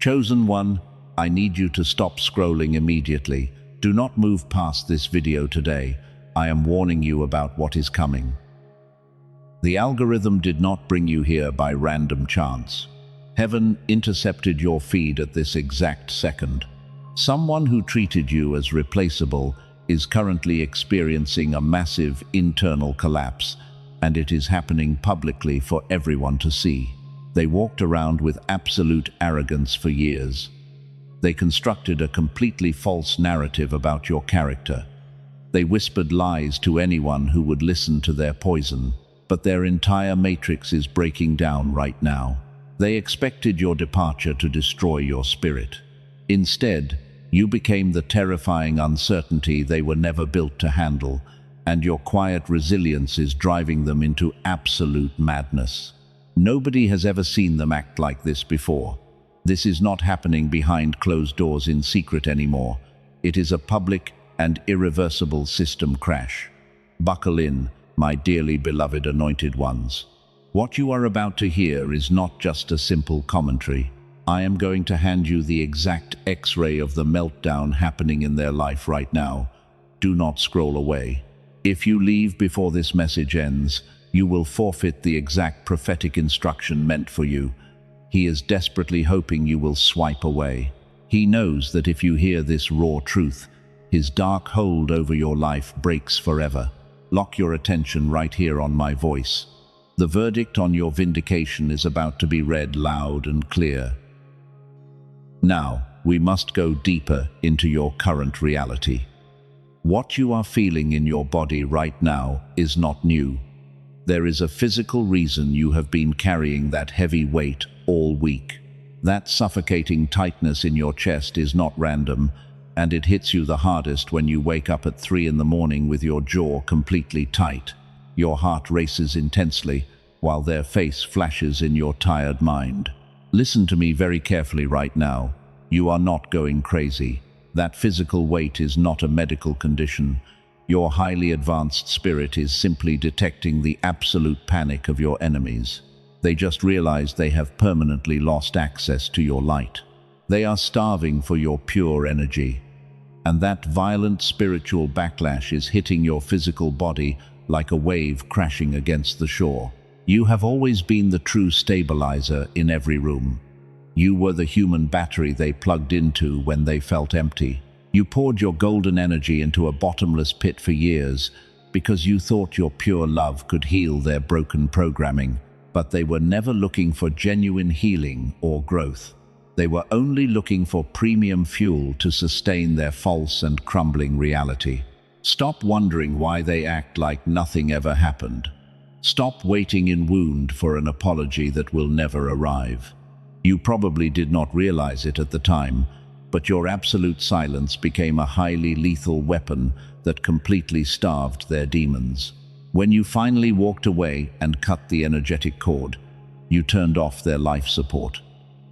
Chosen one, I need you to stop scrolling immediately. Do not move past this video today. I am warning you about what is coming. The algorithm did not bring you here by random chance. Heaven intercepted your feed at this exact second. Someone who treated you as replaceable is currently experiencing a massive internal collapse, and it is happening publicly for everyone to see. They walked around with absolute arrogance for years. They constructed a completely false narrative about your character. They whispered lies to anyone who would listen to their poison, but their entire matrix is breaking down right now. They expected your departure to destroy your spirit. Instead, you became the terrifying uncertainty they were never built to handle, and your quiet resilience is driving them into absolute madness. Nobody has ever seen them act like this before. This is not happening behind closed doors in secret anymore. It is a public and irreversible system crash. Buckle in, my dearly beloved anointed ones. What you are about to hear is not just a simple commentary. I am going to hand you the exact X-ray of the meltdown happening in their life right now. Do not scroll away. If you leave before this message ends, you will forfeit the exact prophetic instruction meant for you. He is desperately hoping you will swipe away. He knows that if you hear this raw truth, his dark hold over your life breaks forever. Lock your attention right here on my voice. The verdict on your vindication is about to be read loud and clear. Now, we must go deeper into your current reality. What you are feeling in your body right now is not new. There is a physical reason you have been carrying that heavy weight all week. That suffocating tightness in your chest is not random, and it hits you the hardest when you wake up at 3 in the morning with your jaw completely tight. Your heart races intensely, while their face flashes in your tired mind. Listen to me very carefully right now. You are not going crazy. That physical weight is not a medical condition. Your highly advanced spirit is simply detecting the absolute panic of your enemies. They just realize they have permanently lost access to your light. They are starving for your pure energy. And that violent spiritual backlash is hitting your physical body like a wave crashing against the shore. You have always been the true stabilizer in every room. You were the human battery they plugged into when they felt empty. You poured your golden energy into a bottomless pit for years because you thought your pure love could heal their broken programming, but they were never looking for genuine healing or growth. They were only looking for premium fuel to sustain their false and crumbling reality. Stop wondering why they act like nothing ever happened. Stop waiting in wound for an apology that will never arrive. You probably did not realize it at the time, but your absolute silence became a highly lethal weapon that completely starved their demons. When you finally walked away and cut the energetic cord, you turned off their life support.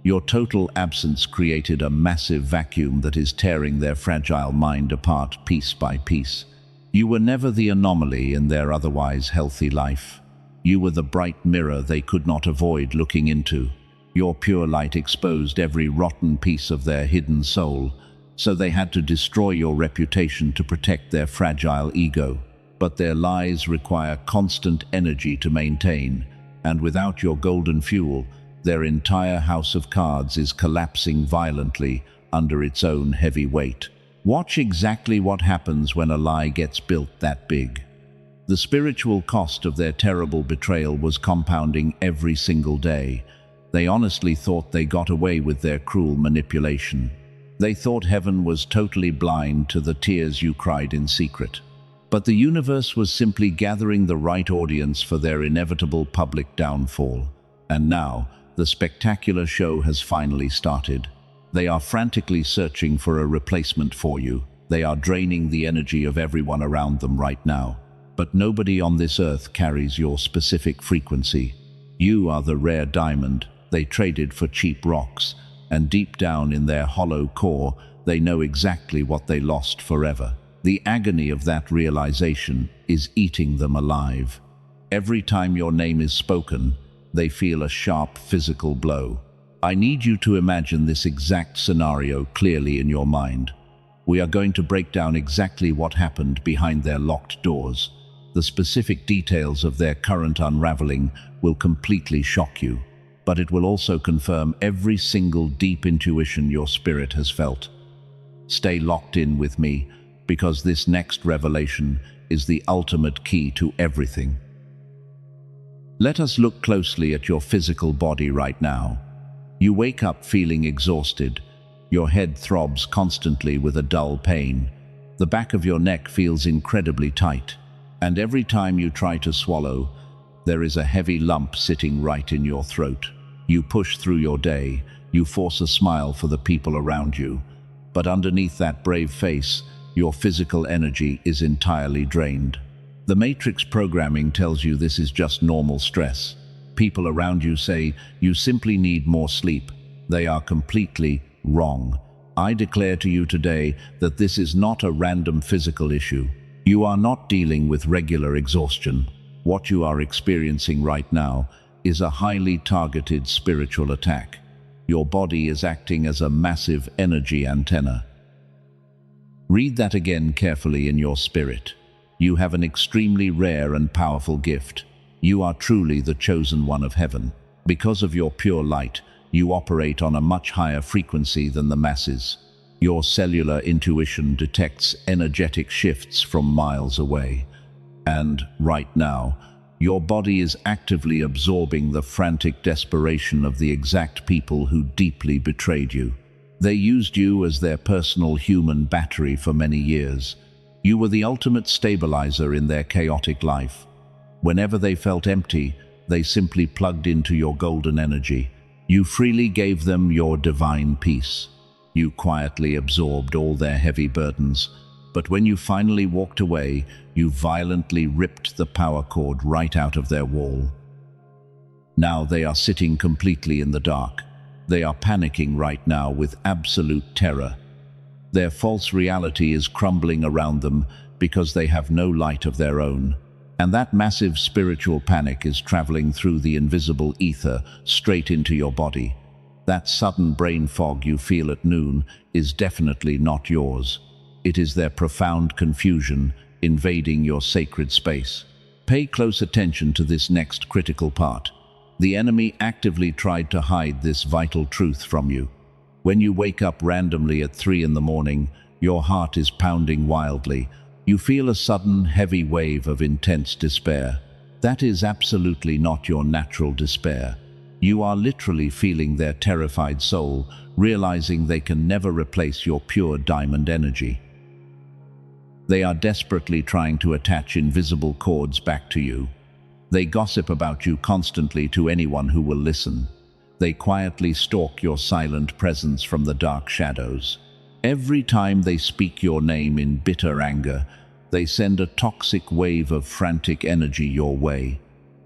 Your total absence created a massive vacuum that is tearing their fragile mind apart piece by piece. You were never the anomaly in their otherwise healthy life. You were the bright mirror they could not avoid looking into. Your pure light exposed every rotten piece of their hidden soul, so they had to destroy your reputation to protect their fragile ego. But their lies require constant energy to maintain, and without your golden fuel, their entire house of cards is collapsing violently under its own heavy weight. Watch exactly what happens when a lie gets built that big. The spiritual cost of their terrible betrayal was compounding every single day. They honestly thought they got away with their cruel manipulation. They thought heaven was totally blind to the tears you cried in secret. But the universe was simply gathering the right audience for their inevitable public downfall. And now, the spectacular show has finally started. They are frantically searching for a replacement for you. They are draining the energy of everyone around them right now. But nobody on this earth carries your specific frequency. You are the rare diamond they traded for cheap rocks, and deep down in their hollow core, they know exactly what they lost forever. The agony of that realization is eating them alive. Every time your name is spoken, they feel a sharp physical blow. I need you to imagine this exact scenario clearly in your mind. We are going to break down exactly what happened behind their locked doors. The specific details of their current unraveling will completely shock you, but it will also confirm every single deep intuition your spirit has felt. Stay locked in with me, because this next revelation is the ultimate key to everything. Let us look closely at your physical body right now. You wake up feeling exhausted. Your head throbs constantly with a dull pain. The back of your neck feels incredibly tight. And every time you try to swallow, there is a heavy lump sitting right in your throat. You push through your day. You force a smile for the people around you. But underneath that brave face, your physical energy is entirely drained. The Matrix programming tells you this is just normal stress. People around you say you simply need more sleep. They are completely wrong. I declare to you today that this is not a random physical issue. You are not dealing with regular exhaustion. What you are experiencing right now is a highly targeted spiritual attack. Your body is acting as a massive energy antenna. Read that again carefully in your spirit. You have an extremely rare and powerful gift. You are truly the chosen one of heaven. Because of your pure light, you operate on a much higher frequency than the masses. Your cellular intuition detects energetic shifts from miles away. And, right now, your body is actively absorbing the frantic desperation of the exact people who deeply betrayed you. They used you as their personal human battery for many years. You were the ultimate stabilizer in their chaotic life. Whenever they felt empty, they simply plugged into your golden energy. You freely gave them your divine peace. You quietly absorbed all their heavy burdens, but when you finally walked away, you violently ripped the power cord right out of their wall. Now they are sitting completely in the dark. They are panicking right now with absolute terror. Their false reality is crumbling around them because they have no light of their own. And that massive spiritual panic is traveling through the invisible ether straight into your body. That sudden brain fog you feel at noon is definitely not yours. It is their profound confusion invading your sacred space. Pay close attention to this next critical part. The enemy actively tried to hide this vital truth from you. When you wake up randomly at 3 in the morning, your heart is pounding wildly. You feel a sudden, heavy wave of intense despair. That is absolutely not your natural despair. You are literally feeling their terrified soul, realizing they can never replace your pure diamond energy. They are desperately trying to attach invisible cords back to you. They gossip about you constantly to anyone who will listen. They quietly stalk your silent presence from the dark shadows. Every time they speak your name in bitter anger, they send a toxic wave of frantic energy your way.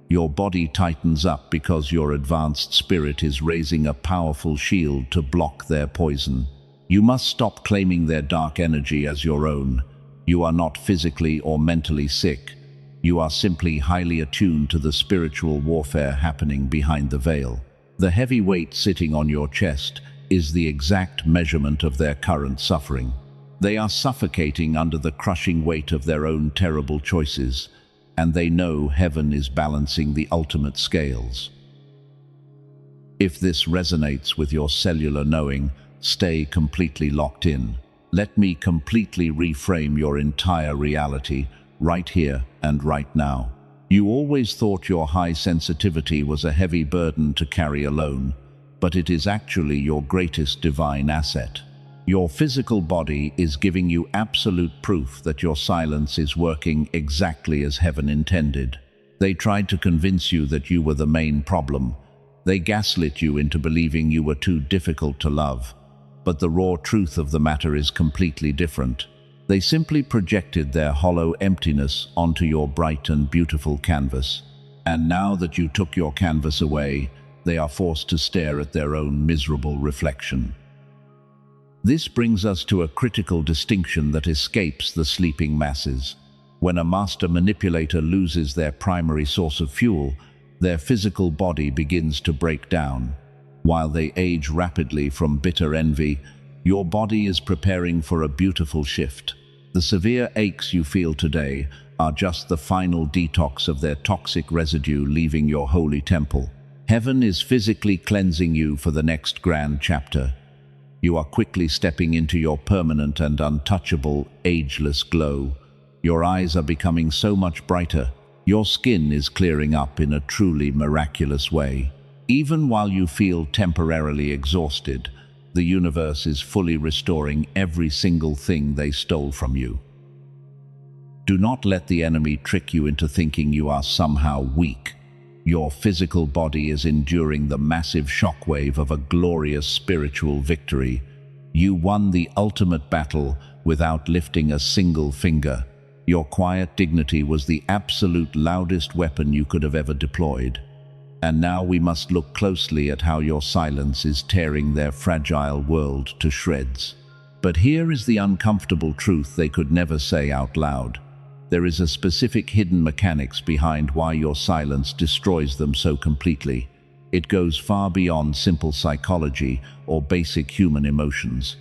Your body tightens up because your advanced spirit is raising a powerful shield to block their poison. You must stop claiming their dark energy as your own. You are not physically or mentally sick. You are simply highly attuned to the spiritual warfare happening behind the veil. The heavy weight sitting on your chest is the exact measurement of their current suffering. They are suffocating under the crushing weight of their own terrible choices, and they know heaven is balancing the ultimate scales. If this resonates with your cellular knowing, stay completely locked in. Let me completely reframe your entire reality right here and right now. You always thought your high sensitivity was a heavy burden to carry alone, but it is actually your greatest divine asset. Your physical body is giving you absolute proof that your silence is working exactly as heaven intended. They tried to convince you that you were the main problem. They gaslit you into believing you were too difficult to love. But the raw truth of the matter is completely different. They simply projected their hollow emptiness onto your bright and beautiful canvas. And now that you took your canvas away, they are forced to stare at their own miserable reflection. This brings us to a critical distinction that escapes the sleeping masses. When a master manipulator loses their primary source of fuel, their physical body begins to break down. While they age rapidly from bitter envy, your body is preparing for a beautiful shift. The severe aches you feel today are just the final detox of their toxic residue leaving your holy temple. Heaven is physically cleansing you for the next grand chapter. You are quickly stepping into your permanent and untouchable, ageless glow. Your eyes are becoming so much brighter. Your skin is clearing up in a truly miraculous way. Even while you feel temporarily exhausted, the universe is fully restoring every single thing they stole from you. Do not let the enemy trick you into thinking you are somehow weak. Your physical body is enduring the massive shockwave of a glorious spiritual victory. You won the ultimate battle without lifting a single finger. Your quiet dignity was the absolute loudest weapon you could have ever deployed. And now we must look closely at how your silence is tearing their fragile world to shreds. But here is the uncomfortable truth they could never say out loud. There is a specific hidden mechanics behind why your silence destroys them so completely. It goes far beyond simple psychology or basic human emotions.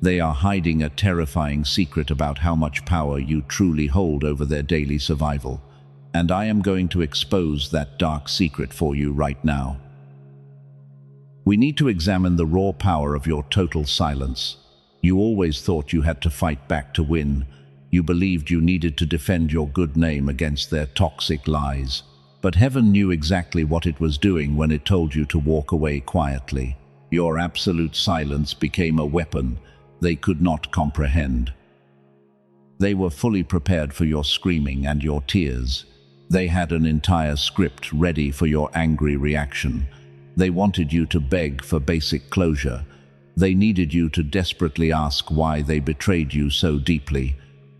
They are hiding a terrifying secret about how much power you truly hold over their daily survival. And I am going to expose that dark secret for you right now. We need to examine the raw power of your total silence. You always thought you had to fight back to win. You believed you needed to defend your good name against their toxic lies. But heaven knew exactly what it was doing when it told you to walk away quietly. Your absolute silence became a weapon they could not comprehend. They were fully prepared for your screaming and your tears. They had an entire script ready for your angry reaction. They wanted you to beg for basic closure. They needed you to desperately ask why they betrayed you so deeply.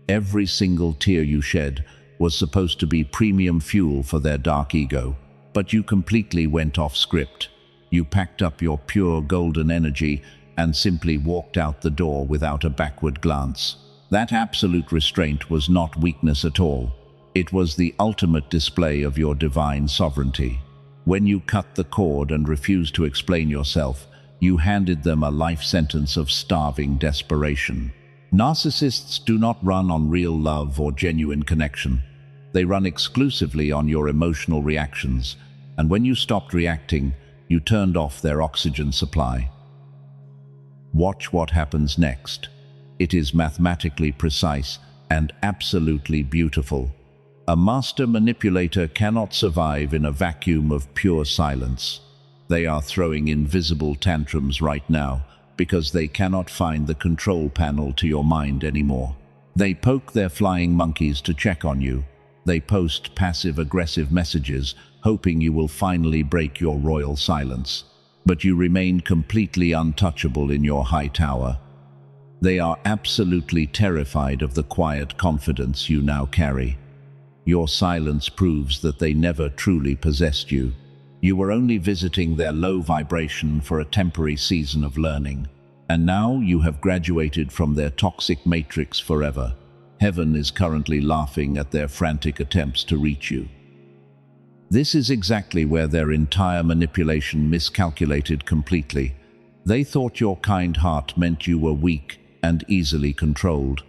Every single tear you shed was supposed to be premium fuel for their dark ego. But you completely went off script. You packed up your pure golden energy and simply walked out the door without a backward glance. That absolute restraint was not weakness at all. It was the ultimate display of your divine sovereignty. When you cut the cord and refused to explain yourself, you handed them a life sentence of starving desperation. Narcissists do not run on real love or genuine connection. They run exclusively on your emotional reactions, and when you stopped reacting, you turned off their oxygen supply. Watch what happens next. It is mathematically precise and absolutely beautiful. A master manipulator cannot survive in a vacuum of pure silence. They are throwing invisible tantrums right now because they cannot find the control panel to your mind anymore. They poke their flying monkeys to check on you. They post passive-aggressive messages, hoping you will finally break your royal silence. But you remain completely untouchable in your high tower. They are absolutely terrified of the quiet confidence you now carry. Your silence proves that they never truly possessed you. You were only visiting their low vibration for a temporary season of learning. And now you have graduated from their toxic matrix forever. Heaven is currently laughing at their frantic attempts to reach you. This is exactly where their entire manipulation miscalculated completely. They thought your kind heart meant you were weak and easily controlled.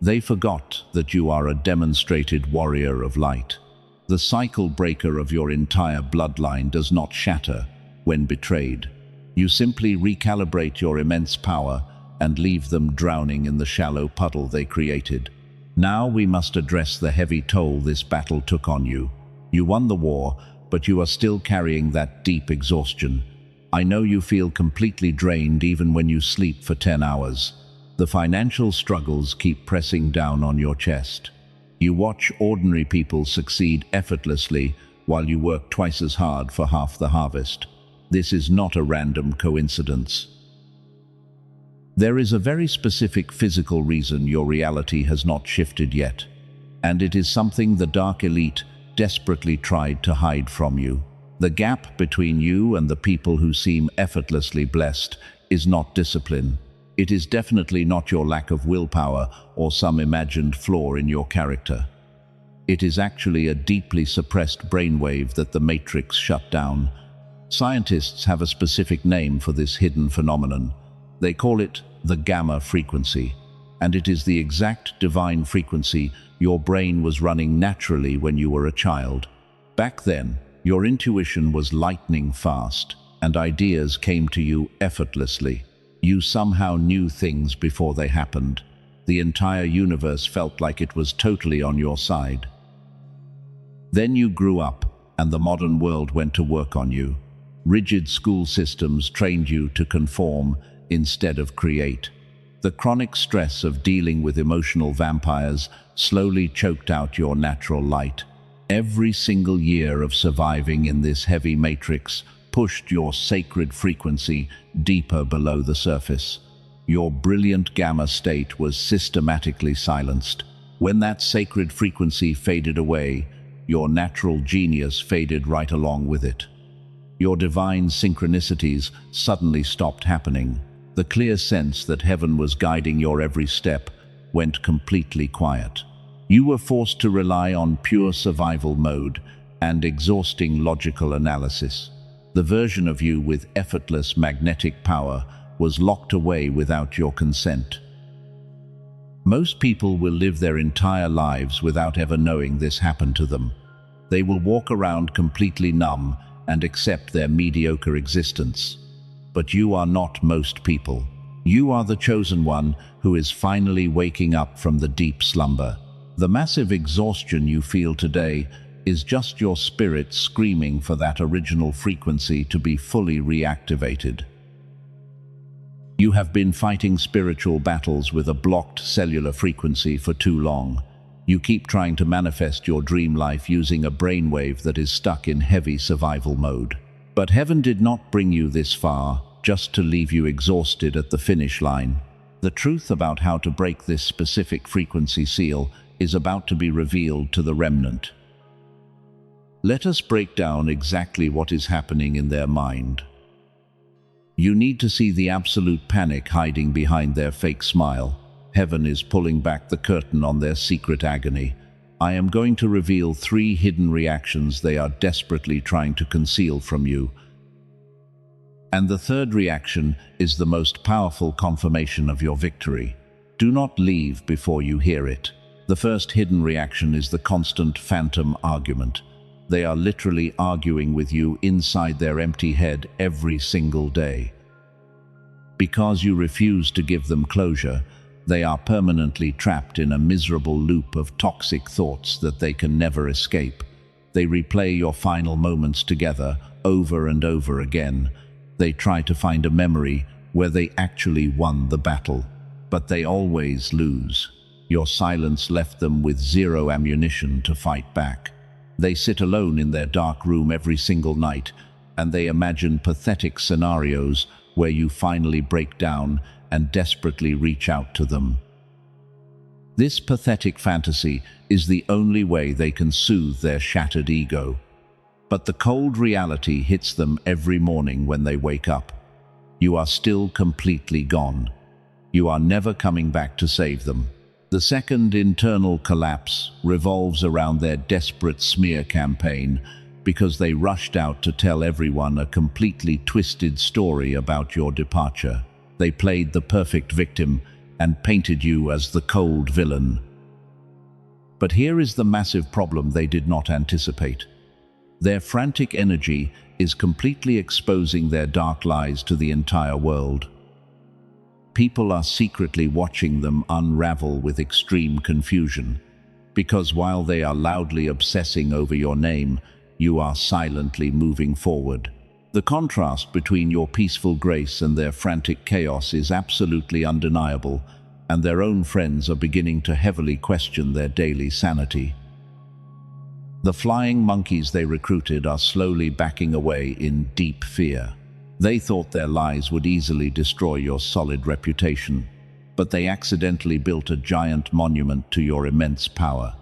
They forgot that you are a demonstrated warrior of light. The cycle breaker of your entire bloodline does not shatter when betrayed. You simply recalibrate your immense power and leave them drowning in the shallow puddle they created. Now we must address the heavy toll this battle took on you. You won the war, but you are still carrying that deep exhaustion. I know you feel completely drained even when you sleep for 10 hours. The financial struggles keep pressing down on your chest. You watch ordinary people succeed effortlessly while you work twice as hard for half the harvest. This is not a random coincidence. There is a very specific physical reason your reality has not shifted yet, and it is something the dark elite desperately tried to hide from you. The gap between you and the people who seem effortlessly blessed is not discipline. It is definitely not your lack of willpower or some imagined flaw in your character. It is actually a deeply suppressed brainwave that the Matrix shut down. Scientists have a specific name for this hidden phenomenon. They call it the gamma frequency, and it is the exact divine frequency your brain was running naturally when you were a child. Back then, your intuition was lightning fast, and ideas came to you effortlessly. You somehow knew things before they happened. The entire universe felt like it was totally on your side. Then you grew up, and the modern world went to work on you. Rigid school systems trained you to conform instead of create. The chronic stress of dealing with emotional vampires slowly choked out your natural light. Every single year of surviving in this heavy matrix pushed your sacred frequency deeper below the surface. Your brilliant gamma state was systematically silenced. When that sacred frequency faded away, your natural genius faded right along with it. Your divine synchronicities suddenly stopped happening. The clear sense that heaven was guiding your every step went completely quiet. You were forced to rely on pure survival mode and exhausting logical analysis. The version of you with effortless magnetic power was locked away without your consent. Most people will live their entire lives without ever knowing this happened to them. They will walk around completely numb and accept their mediocre existence. But you are not most people. You are the chosen one who is finally waking up from the deep slumber. The massive exhaustion you feel today is just your spirit screaming for that original frequency to be fully reactivated. You have been fighting spiritual battles with a blocked cellular frequency for too long. You keep trying to manifest your dream life using a brainwave that is stuck in heavy survival mode. But heaven did not bring you this far just to leave you exhausted at the finish line. The truth about how to break this specific frequency seal is about to be revealed to the remnant. Let us break down exactly what is happening in their mind. You need to see the absolute panic hiding behind their fake smile. Heaven is pulling back the curtain on their secret agony. I am going to reveal 3 hidden reactions they are desperately trying to conceal from you. And the third reaction is the most powerful confirmation of your victory. Do not leave before you hear it. The first hidden reaction is the constant phantom argument. They are literally arguing with you inside their empty head every single day. Because you refuse to give them closure, they are permanently trapped in a miserable loop of toxic thoughts that they can never escape. They replay your final moments together over and over again. They try to find a memory where they actually won the battle, but they always lose. Your silence left them with zero ammunition to fight back. They sit alone in their dark room every single night, and they imagine pathetic scenarios where you finally break down and desperately reach out to them. This pathetic fantasy is the only way they can soothe their shattered ego. But the cold reality hits them every morning when they wake up. You are still completely gone. You are never coming back to save them. The second internal collapse revolves around their desperate smear campaign because they rushed out to tell everyone a completely twisted story about your departure. They played the perfect victim and painted you as the cold villain. But here is the massive problem they did not anticipate. Their frantic energy is completely exposing their dark lies to the entire world. People are secretly watching them unravel with extreme confusion, because while they are loudly obsessing over your name, you are silently moving forward. The contrast between your peaceful grace and their frantic chaos is absolutely undeniable, and their own friends are beginning to heavily question their daily sanity. The flying monkeys they recruited are slowly backing away in deep fear. They thought their lies would easily destroy your solid reputation, but they accidentally built a giant monument to your immense power.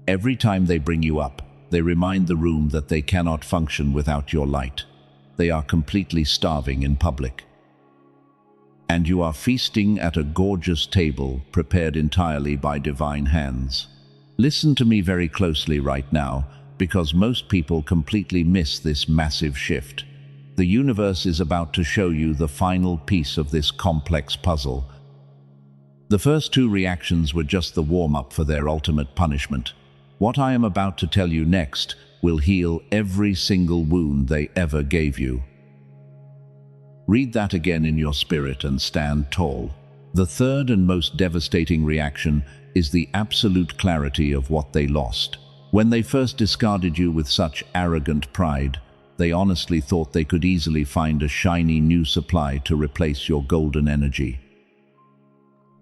Every time they bring you up, they remind the room that they cannot function without your light. They are completely starving in public. And you are feasting at a gorgeous table prepared entirely by divine hands. Listen to me very closely right now, because most people completely miss this massive shift. The universe is about to show you the final piece of this complex puzzle. The first two reactions were just the warm-up for their ultimate punishment. What I am about to tell you next will heal every single wound they ever gave you. Read that again in your spirit and stand tall. The third and most devastating reaction is the absolute clarity of what they lost. When they first discarded you with such arrogant pride, they honestly thought they could easily find a shiny new supply to replace your golden energy.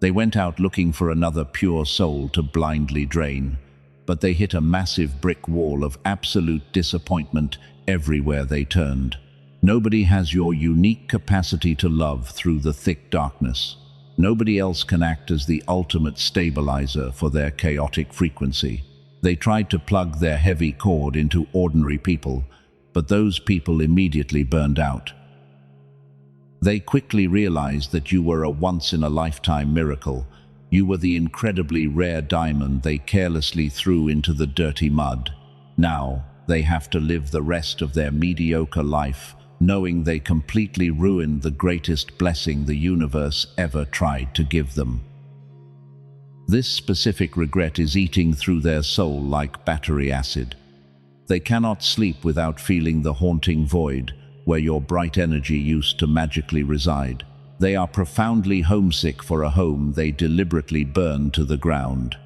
They went out looking for another pure soul to blindly drain, but they hit a massive brick wall of absolute disappointment everywhere they turned. Nobody has your unique capacity to love through the thick darkness. Nobody else can act as the ultimate stabilizer for their chaotic frequency. They tried to plug their heavy cord into ordinary people, but those people immediately burned out. They quickly realized that you were a once-in-a-lifetime miracle. You were the incredibly rare diamond they carelessly threw into the dirty mud. Now, they have to live the rest of their mediocre life, knowing they completely ruined the greatest blessing the universe ever tried to give them. This specific regret is eating through their soul like battery acid. They cannot sleep without feeling the haunting void where your bright energy used to magically reside. They are profoundly homesick for a home they deliberately burned to the ground.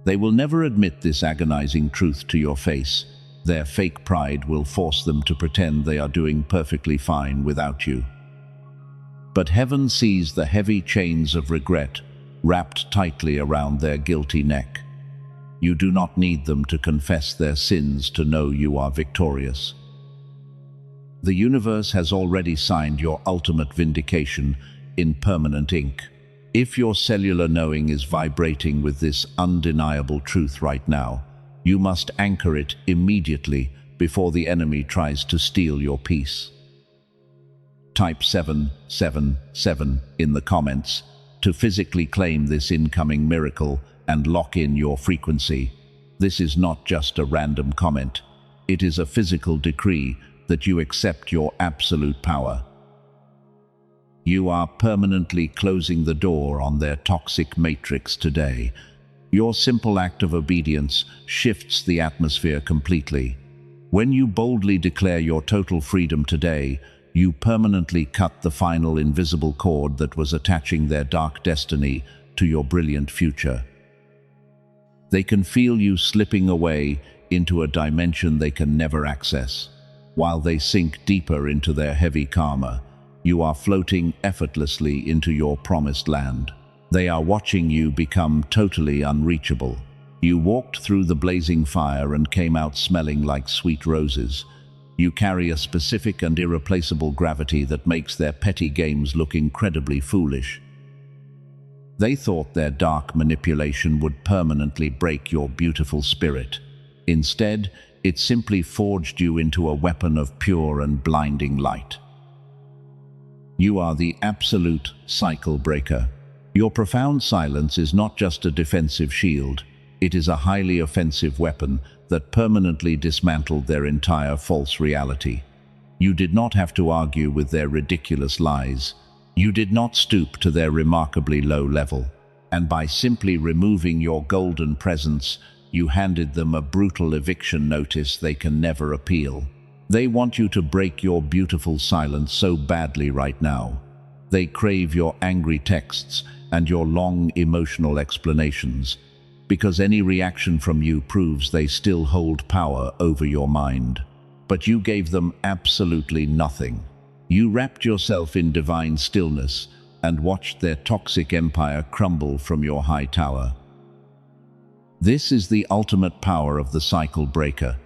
They will never admit this agonizing truth to your face. Their fake pride will force them to pretend they are doing perfectly fine without you. But heaven sees the heavy chains of regret wrapped tightly around their guilty neck. You do not need them to confess their sins to know you are victorious. The universe has already signed your ultimate vindication in permanent ink. If your cellular knowing is vibrating with this undeniable truth right now, you must anchor it immediately before the enemy tries to steal your peace. Type 777 in the comments to physically claim this incoming miracle and lock in your frequency. This is not just a random comment. It is a physical decree that you accept your absolute power. You are permanently closing the door on their toxic matrix today. Your simple act of obedience shifts the atmosphere completely. When you boldly declare your total freedom today, you permanently cut the final invisible cord that was attaching their dark destiny to your brilliant future. They can feel you slipping away into a dimension they can never access. While they sink deeper into their heavy karma, you are floating effortlessly into your promised land. They are watching you become totally unreachable. You walked through the blazing fire and came out smelling like sweet roses. You carry a specific and irreplaceable gravity that makes their petty games look incredibly foolish. They thought their dark manipulation would permanently break your beautiful spirit. Instead, it simply forged you into a weapon of pure and blinding light. You are the absolute cycle breaker. Your profound silence is not just a defensive shield, it is a highly offensive weapon that permanently dismantled their entire false reality. You did not have to argue with their ridiculous lies. You did not stoop to their remarkably low level. And by simply removing your golden presence, you handed them a brutal eviction notice they can never appeal. They want you to break your beautiful silence so badly right now. They crave your angry texts and your long emotional explanations, because any reaction from you proves they still hold power over your mind. But you gave them absolutely nothing. You wrapped yourself in divine stillness and watched their toxic empire crumble from your high tower. This is the ultimate power of the cycle breaker.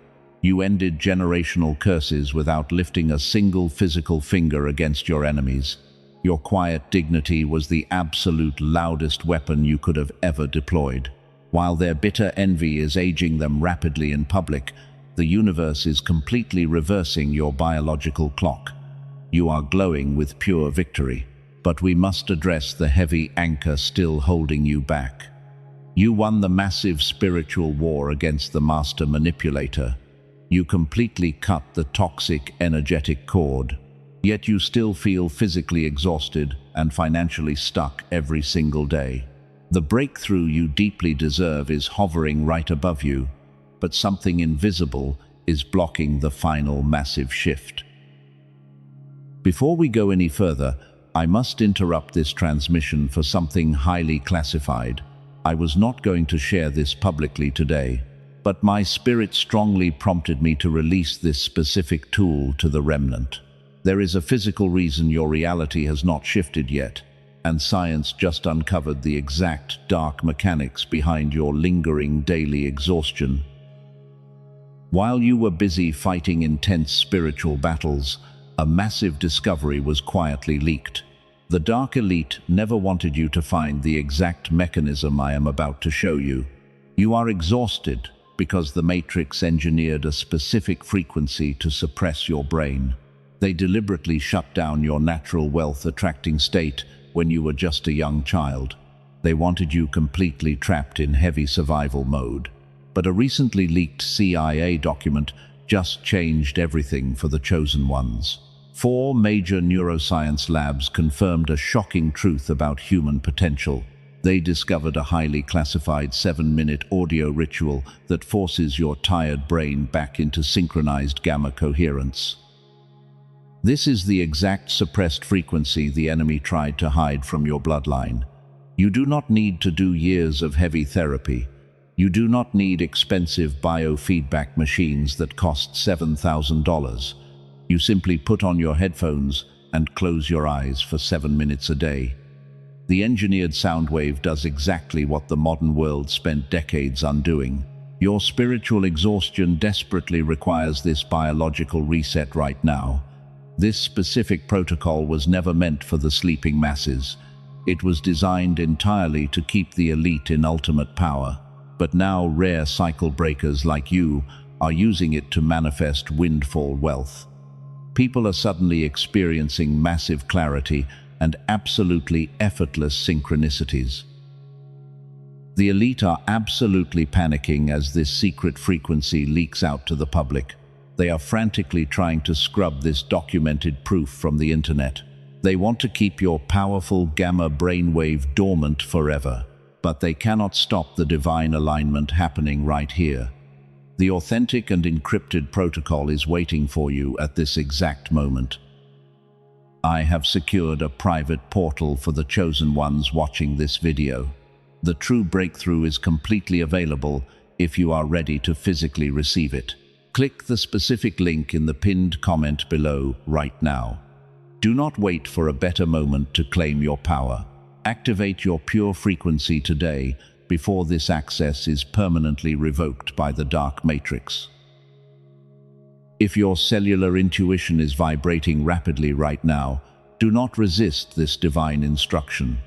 You ended generational curses without lifting a single physical finger against your enemies. Your quiet dignity was the absolute loudest weapon you could have ever deployed. While their bitter envy is aging them rapidly in public, the universe is completely reversing your biological clock. You are glowing with pure victory, but we must address the heavy anchor still holding you back. You won the massive spiritual war against the master manipulator. You completely cut the toxic energetic cord. Yet you still feel physically exhausted and financially stuck every single day. The breakthrough you deeply deserve is hovering right above you, but something invisible is blocking the final massive shift. Before we go any further, I must interrupt this transmission for something highly classified. I was not going to share this publicly today, but my spirit strongly prompted me to release this specific tool to the remnant. There is a physical reason your reality has not shifted yet, and science just uncovered the exact dark mechanics behind your lingering daily exhaustion. While you were busy fighting intense spiritual battles, a massive discovery was quietly leaked. The Dark Elite never wanted you to find the exact mechanism I am about to show you. You are exhausted because the Matrix engineered a specific frequency to suppress your brain. They deliberately shut down your natural wealth-attracting state when you were just a young child. They wanted you completely trapped in heavy survival mode. But a recently leaked CIA document just changed everything for the chosen ones. 4 major neuroscience labs confirmed a shocking truth about human potential. They discovered a highly classified 7-minute audio ritual that forces your tired brain back into synchronized gamma coherence. This is the exact suppressed frequency the enemy tried to hide from your bloodline. You do not need to do years of heavy therapy. You do not need expensive biofeedback machines that cost $7,000. You simply put on your headphones and close your eyes for 7 minutes a day. The engineered sound wave does exactly what the modern world spent decades undoing. Your spiritual exhaustion desperately requires this biological reset right now. This specific protocol was never meant for the sleeping masses. It was designed entirely to keep the elite in ultimate power. But now rare cycle breakers like you are using it to manifest windfall wealth. People are suddenly experiencing massive clarity and absolutely effortless synchronicities. The elite are absolutely panicking as this secret frequency leaks out to the public. They are frantically trying to scrub this documented proof from the internet. They want to keep your powerful gamma brainwave dormant forever, but they cannot stop the divine alignment happening right here. The authentic and encrypted protocol is waiting for you at this exact moment. I have secured a private portal for the chosen ones watching this video. The true breakthrough is completely available if you are ready to physically receive it. Click the specific link in the pinned comment below right now. Do not wait for a better moment to claim your power. Activate your pure frequency today before this access is permanently revoked by the dark matrix. If your cellular intuition is vibrating rapidly right now, do not resist this divine instruction.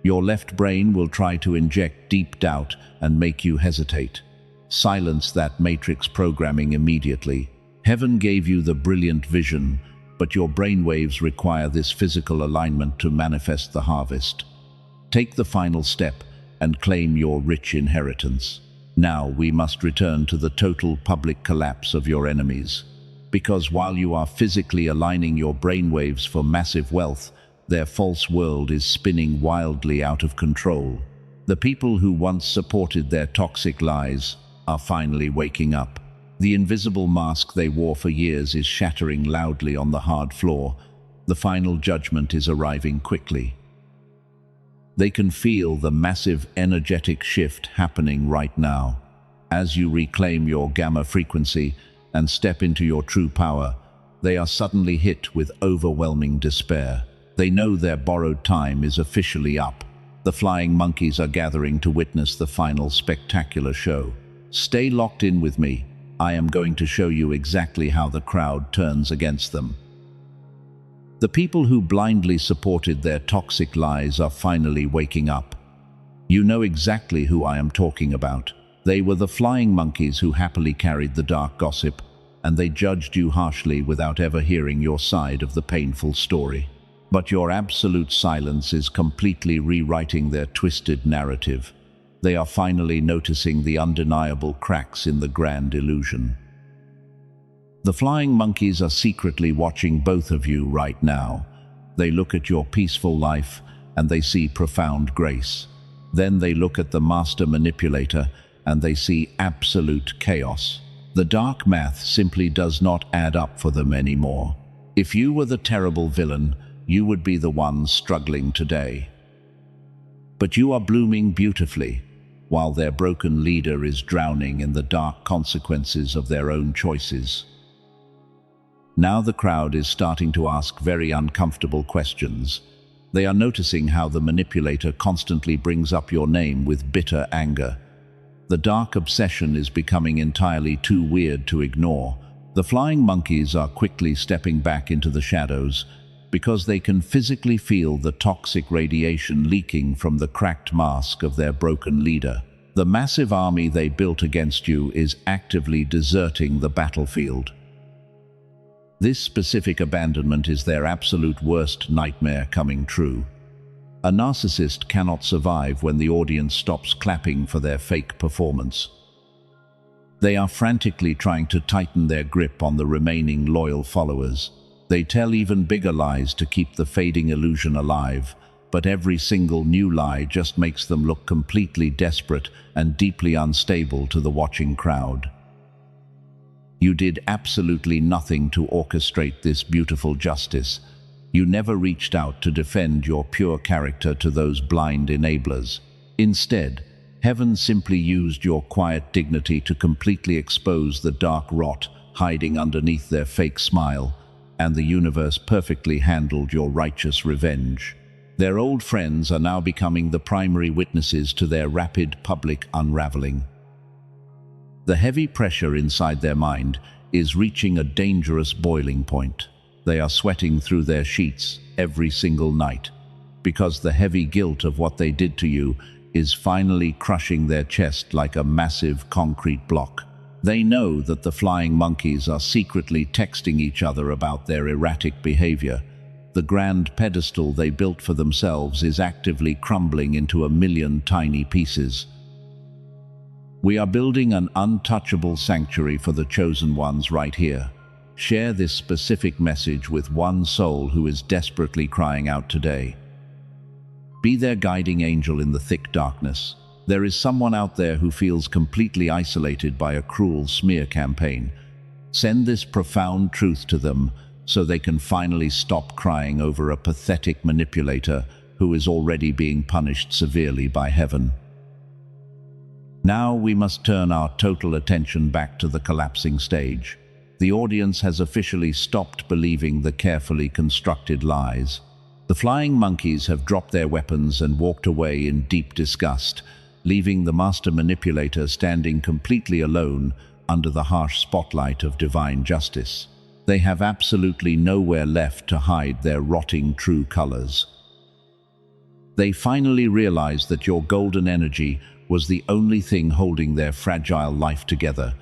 Your left brain will try to inject deep doubt and make you hesitate. Silence that matrix programming immediately. Heaven gave you the brilliant vision, but your brainwaves require this physical alignment to manifest the harvest. Take the final step and claim your rich inheritance. Now we must return to the total public collapse of your enemies. Because while you are physically aligning your brainwaves for massive wealth, their false world is spinning wildly out of control. The people who once supported their toxic lies are finally waking up. The invisible mask they wore for years is shattering loudly on the hard floor. The final judgment is arriving quickly. They can feel the massive energetic shift happening right now. As you reclaim your gamma frequency and step into your true power, they are suddenly hit with overwhelming despair. They know their borrowed time is officially up. The flying monkeys are gathering to witness the final spectacular show. Stay locked in with me. I am going to show you exactly how the crowd turns against them. The people who blindly supported their toxic lies are finally waking up. You know exactly who I am talking about. They were the flying monkeys who happily carried the dark gossip, and they judged you harshly without ever hearing your side of the painful story. But your absolute silence is completely rewriting their twisted narrative. They are finally noticing the undeniable cracks in the grand illusion. The flying monkeys are secretly watching both of you right now. They look at your peaceful life and they see profound grace. Then they look at the master manipulator and they see absolute chaos. The dark math simply does not add up for them anymore. If you were the terrible villain, you would be the one struggling today. But you are blooming beautifully, while their broken leader is drowning in the dark consequences of their own choices. Now the crowd is starting to ask very uncomfortable questions. They are noticing how the manipulator constantly brings up your name with bitter anger. The dark obsession is becoming entirely too weird to ignore. The flying monkeys are quickly stepping back into the shadows because they can physically feel the toxic radiation leaking from the cracked mask of their broken leader. The massive army they built against you is actively deserting the battlefield. This specific abandonment is their absolute worst nightmare coming true. A narcissist cannot survive when the audience stops clapping for their fake performance. They are frantically trying to tighten their grip on the remaining loyal followers. They tell even bigger lies to keep the fading illusion alive, but every single new lie just makes them look completely desperate and deeply unstable to the watching crowd. You did absolutely nothing to orchestrate this beautiful justice. You never reached out to defend your pure character to those blind enablers. Instead, heaven simply used your quiet dignity to completely expose the dark rot hiding underneath their fake smile, and the universe perfectly handled your righteous revenge. Their old friends are now becoming the primary witnesses to their rapid public unraveling. The heavy pressure inside their mind is reaching a dangerous boiling point. They are sweating through their sheets every single night, because the heavy guilt of what they did to you is finally crushing their chest like a massive concrete block. They know that the flying monkeys are secretly texting each other about their erratic behavior. The grand pedestal they built for themselves is actively crumbling into a million tiny pieces. We are building an untouchable sanctuary for the chosen ones right here. Share this specific message with one soul who is desperately crying out today. Be their guiding angel in the thick darkness. There is someone out there who feels completely isolated by a cruel smear campaign. Send this profound truth to them so they can finally stop crying over a pathetic manipulator who is already being punished severely by heaven. Now we must turn our total attention back to the collapsing stage. The audience has officially stopped believing the carefully constructed lies. The flying monkeys have dropped their weapons and walked away in deep disgust, leaving the master manipulator standing completely alone under the harsh spotlight of divine justice. They have absolutely nowhere left to hide their rotting true colors. They finally realized that your golden energy was the only thing holding their fragile life together,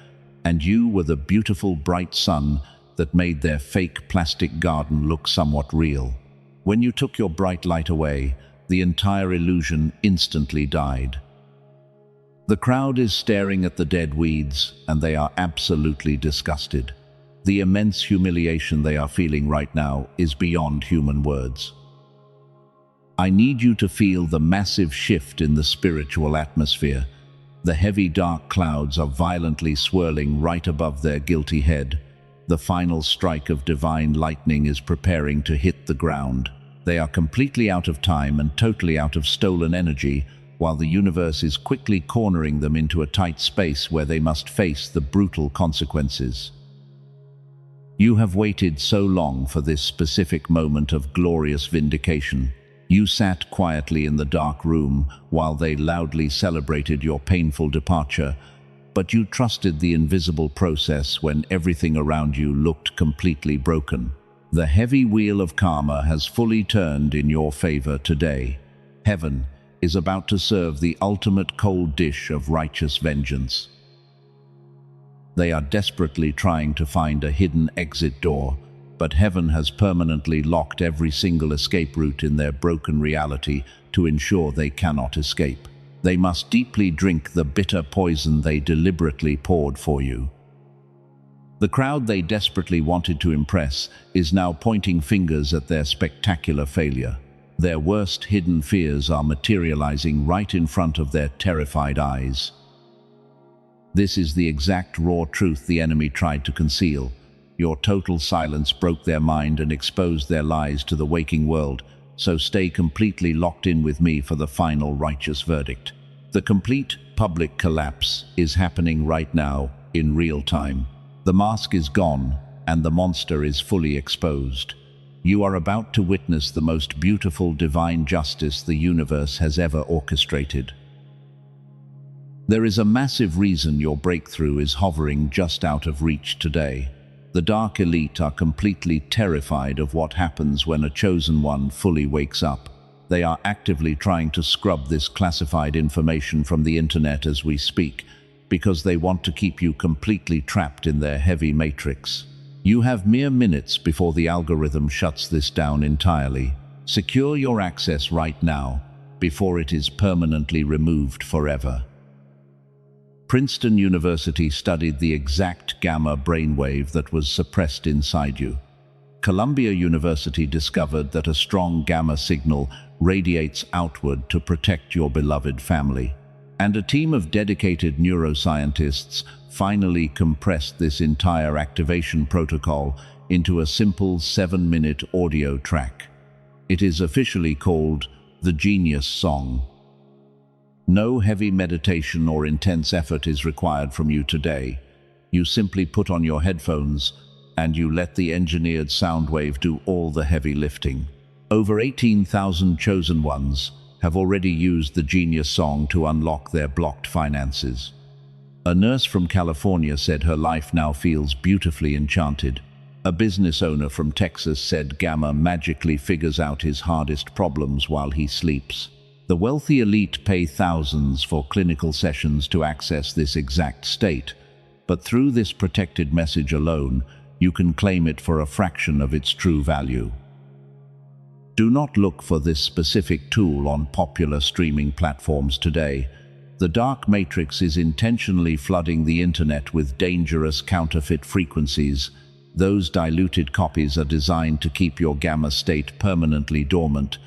and you were the beautiful bright sun that made their fake plastic garden look somewhat real. When you took your bright light away, the entire illusion instantly died. The crowd is staring at the dead weeds, and they are absolutely disgusted. The immense humiliation they are feeling right now is beyond human words. I need you to feel the massive shift in the spiritual atmosphere. The heavy dark clouds are violently swirling right above their guilty head. The final strike of divine lightning is preparing to hit the ground. They are completely out of time and totally out of stolen energy, while the universe is quickly cornering them into a tight space where they must face the brutal consequences. You have waited so long for this specific moment of glorious vindication. You sat quietly in the dark room while they loudly celebrated your painful departure, but you trusted the invisible process when everything around you looked completely broken. The heavy wheel of karma has fully turned in your favor today. Heaven is about to serve the ultimate cold dish of righteous vengeance. They are desperately trying to find a hidden exit door, but heaven has permanently locked every single escape route in their broken reality to ensure they cannot escape. They must deeply drink the bitter poison they deliberately poured for you. The crowd they desperately wanted to impress is now pointing fingers at their spectacular failure. Their worst hidden fears are materializing right in front of their terrified eyes. This is the exact raw truth the enemy tried to conceal. Your total silence broke their mind and exposed their lies to the waking world, so stay completely locked in with me for the final righteous verdict. The complete public collapse is happening right now, in real time. The mask is gone, and the monster is fully exposed. You are about to witness the most beautiful divine justice the universe has ever orchestrated. There is a massive reason your breakthrough is hovering just out of reach today. The dark elite are completely terrified of what happens when a chosen one fully wakes up. They are actively trying to scrub this classified information from the internet as we speak, because they want to keep you completely trapped in their heavy matrix. You have mere minutes before the algorithm shuts this down entirely. Secure your access right now, before it is permanently removed forever. Princeton University studied the exact gamma brainwave that was suppressed inside you. Columbia University discovered that a strong gamma signal radiates outward to protect your beloved family. And a team of dedicated neuroscientists finally compressed this entire activation protocol into a simple 7-minute audio track. It is officially called the Genius Song. No heavy meditation or intense effort is required from you today. You simply put on your headphones and you let the engineered sound wave do all the heavy lifting. Over 18,000 chosen ones have already used the Genius Song to unlock their blocked finances. A nurse from California said her life now feels beautifully enchanted. A business owner from Texas said Gamma magically figures out his hardest problems while he sleeps. The wealthy elite pay thousands for clinical sessions to access this exact state, but through this protected message alone, you can claim it for a fraction of its true value. Do not look for this specific tool on popular streaming platforms today. The dark matrix is intentionally flooding the internet with dangerous counterfeit frequencies. Those diluted copies are designed to keep your gamma state permanently dormant,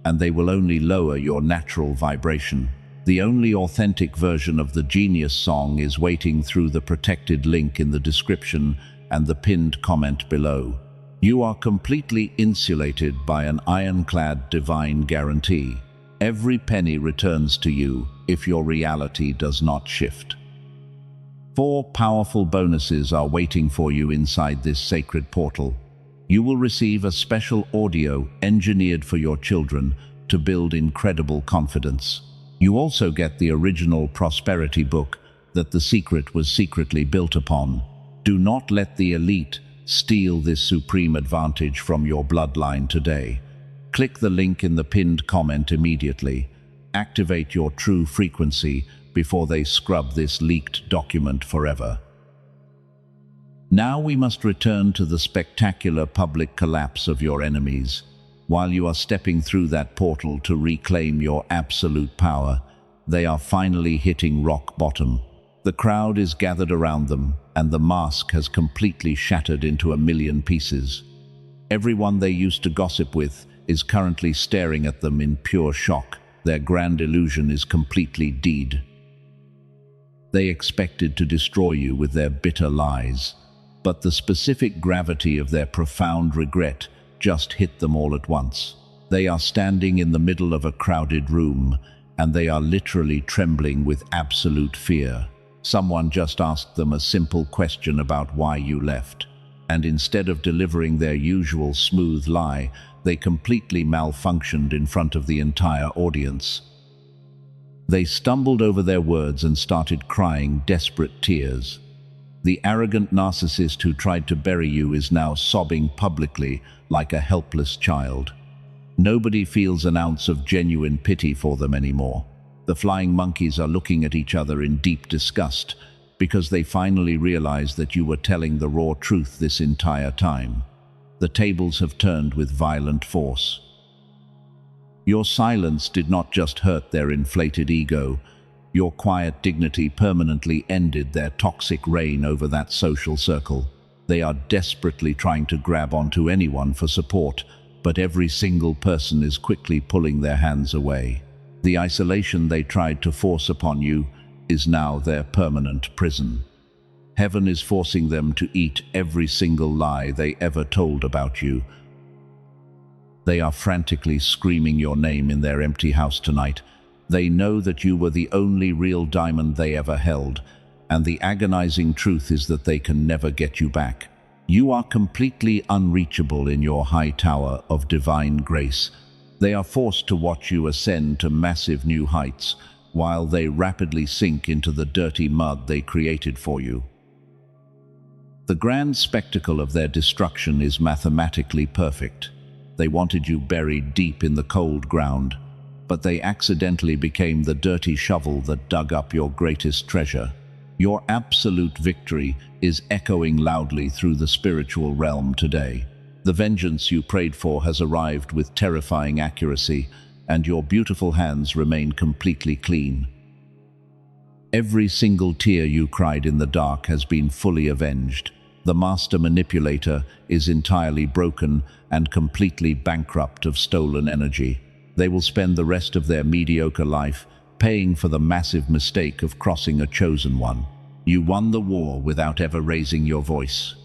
and they will only lower your natural vibration. The only authentic version of the Genius Song is waiting through the protected link in the description and the pinned comment below. You are completely insulated by an ironclad divine guarantee. Every penny returns to you if your reality does not shift. 4 powerful bonuses are waiting for you inside this sacred portal. You will receive a special audio engineered for your children to build incredible confidence. You also get the original prosperity book that the secret was secretly built upon. Do not let the elite steal this supreme advantage from your bloodline today. Click the link in the pinned comment immediately. Activate your true frequency before they scrub this leaked document forever. Now we must return to the spectacular public collapse of your enemies. While you are stepping through that portal to reclaim your absolute power, they are finally hitting rock bottom. The crowd is gathered around them, and the mask has completely shattered into a million pieces. Everyone they used to gossip with is currently staring at them in pure shock. Their grand illusion is completely dead. They expected to destroy you with their bitter lies, but the specific gravity of their profound regret just hit them all at once. They are standing in the middle of a crowded room, and they are literally trembling with absolute fear. Someone just asked them a simple question about why you left, and instead of delivering their usual smooth lie, they completely malfunctioned in front of the entire audience. They stumbled over their words and started crying desperate tears. The arrogant narcissist who tried to bury you is now sobbing publicly like a helpless child. Nobody feels an ounce of genuine pity for them anymore. The flying monkeys are looking at each other in deep disgust because they finally realize that you were telling the raw truth this entire time. The tables have turned with violent force. Your silence did not just hurt their inflated ego. Your quiet dignity permanently ended their toxic reign over that social circle. They are desperately trying to grab onto anyone for support, but every single person is quickly pulling their hands away. The isolation they tried to force upon you is now their permanent prison. Heaven is forcing them to eat every single lie they ever told about you. They are frantically screaming your name in their empty house tonight. They know that you were the only real diamond they ever held, and the agonizing truth is that they can never get you back. You are completely unreachable in your high tower of divine grace. They are forced to watch you ascend to massive new heights, while they rapidly sink into the dirty mud they created for you. The grand spectacle of their destruction is mathematically perfect. They wanted you buried deep in the cold ground, but they accidentally became the dirty shovel that dug up your greatest treasure. Your absolute victory is echoing loudly through the spiritual realm today. The vengeance you prayed for has arrived with terrifying accuracy, and your beautiful hands remain completely clean. Every single tear you cried in the dark has been fully avenged. The master manipulator is entirely broken and completely bankrupt of stolen energy. They will spend the rest of their mediocre life paying for the massive mistake of crossing a chosen one. You won the war without ever raising your voice.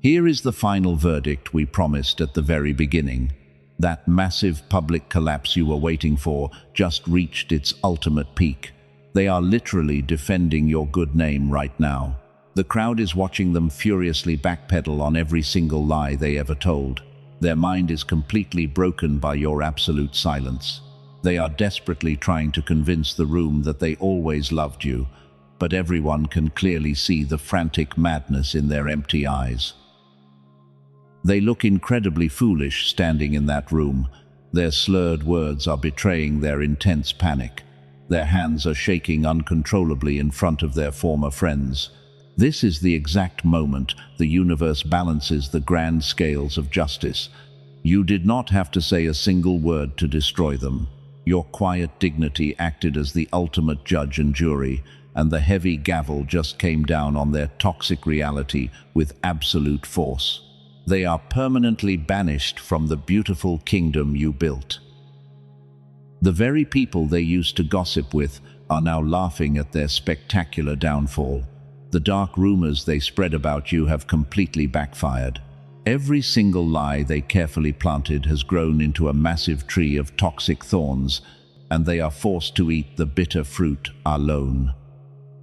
Here is the final verdict we promised at the very beginning. That massive public collapse you were waiting for just reached its ultimate peak. They are literally defending your good name right now. The crowd is watching them furiously backpedal on every single lie they ever told. Their mind is completely broken by your absolute silence. They are desperately trying to convince the room that they always loved you, but everyone can clearly see the frantic madness in their empty eyes. They look incredibly foolish standing in that room. Their slurred words are betraying their intense panic. Their hands are shaking uncontrollably in front of their former friends. This is the exact moment the universe balances the grand scales of justice. You did not have to say a single word to destroy them. Your quiet dignity acted as the ultimate judge and jury, and the heavy gavel just came down on their toxic reality with absolute force. They are permanently banished from the beautiful kingdom you built. The very people they used to gossip with are now laughing at their spectacular downfall. The dark rumors they spread about you have completely backfired. Every single lie they carefully planted has grown into a massive tree of toxic thorns, and they are forced to eat the bitter fruit alone.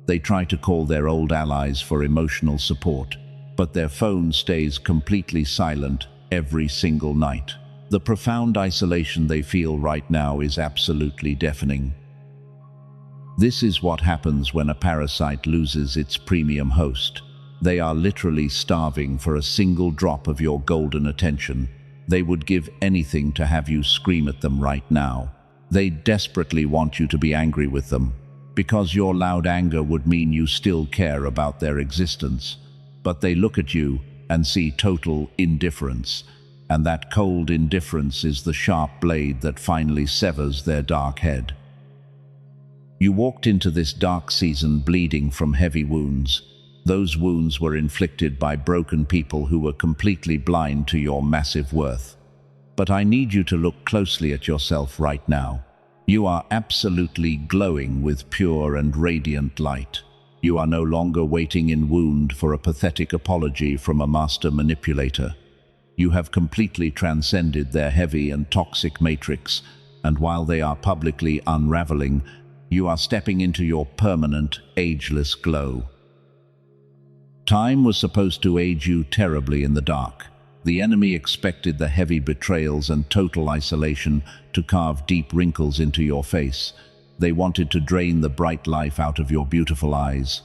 They try to call their old allies for emotional support, but their phone stays completely silent every single night. The profound isolation they feel right now is absolutely deafening. This is what happens when a parasite loses its premium host. They are literally starving for a single drop of your golden attention. They would give anything to have you scream at them right now. They desperately want you to be angry with them, because your loud anger would mean you still care about their existence. But they look at you and see total indifference, and that cold indifference is the sharp blade that finally severs their dark head. You walked into this dark season bleeding from heavy wounds. Those wounds were inflicted by broken people who were completely blind to your massive worth. But I need you to look closely at yourself right now. You are absolutely glowing with pure and radiant light. You are no longer waiting in wound for a pathetic apology from a master manipulator. You have completely transcended their heavy and toxic matrix, and while they are publicly unraveling, you are stepping into your permanent, ageless glow. Time was supposed to age you terribly in the dark. The enemy expected the heavy betrayals and total isolation to carve deep wrinkles into your face. They wanted to drain the bright life out of your beautiful eyes.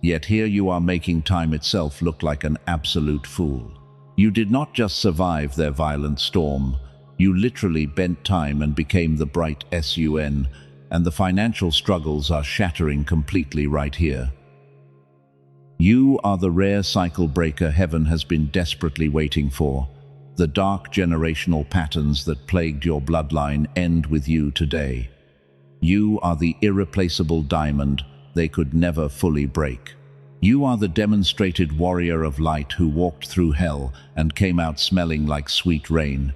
Yet here you are making time itself look like an absolute fool. You did not just survive their violent storm. You literally bent time and became the bright sun, and the financial struggles are shattering completely right here. You are the rare cycle breaker heaven has been desperately waiting for. The dark generational patterns that plagued your bloodline end with you today. You are the irreplaceable diamond they could never fully break. You are the demonstrated warrior of light who walked through hell and came out smelling like sweet rain.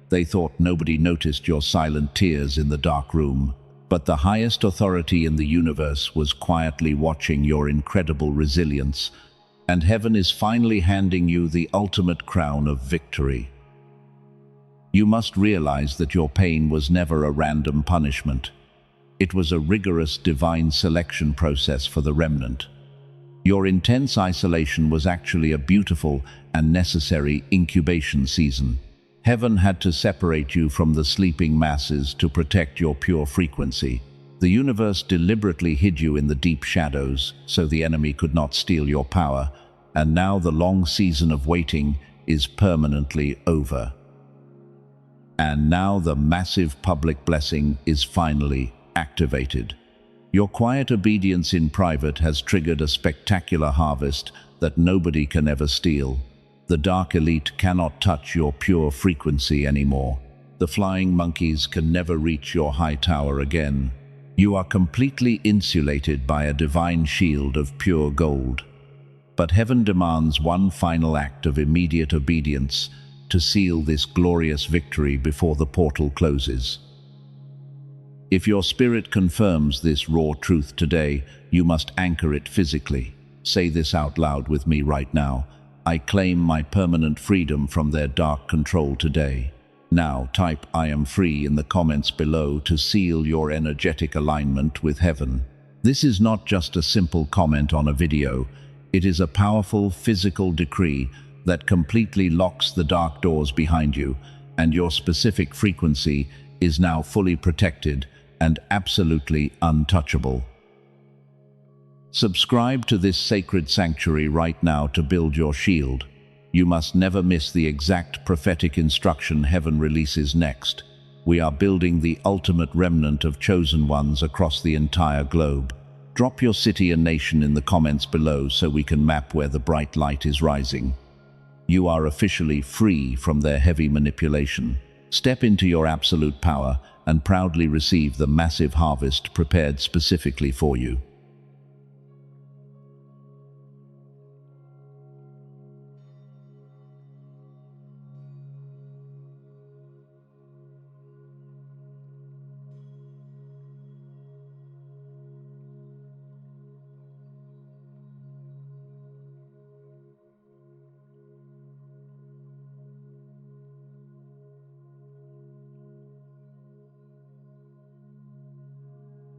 They thought nobody noticed your silent tears in the dark room, but the highest authority in the universe was quietly watching your incredible resilience, and heaven is finally handing you the ultimate crown of victory. You must realize that your pain was never a random punishment. It was a rigorous divine selection process for the remnant. Your intense isolation was actually a beautiful and necessary incubation season. Heaven had to separate you from the sleeping masses to protect your pure frequency. The universe deliberately hid you in the deep shadows so the enemy could not steal your power, and now the long season of waiting is permanently over. And now the massive public blessing is finally activated. Your quiet obedience in private has triggered a spectacular harvest that nobody can ever steal. The dark elite cannot touch your pure frequency anymore. The flying monkeys can never reach your high tower again. You are completely insulated by a divine shield of pure gold. But heaven demands one final act of immediate obedience to seal this glorious victory before the portal closes. If your spirit confirms this raw truth today, you must anchor it physically. Say this out loud with me right now. I claim my permanent freedom from their dark control today. Now type "I am free" in the comments below to seal your energetic alignment with heaven. This is not just a simple comment on a video. It is a powerful physical decree that completely locks the dark doors behind you, and your specific frequency is now fully protected and absolutely untouchable. Subscribe to this sacred sanctuary right now to build your shield. You must never miss the exact prophetic instruction heaven releases next. We are building the ultimate remnant of chosen ones across the entire globe. Drop your city and nation in the comments below so we can map where the bright light is rising. You are officially free from their heavy manipulation. Step into your absolute power and proudly receive the massive harvest prepared specifically for you.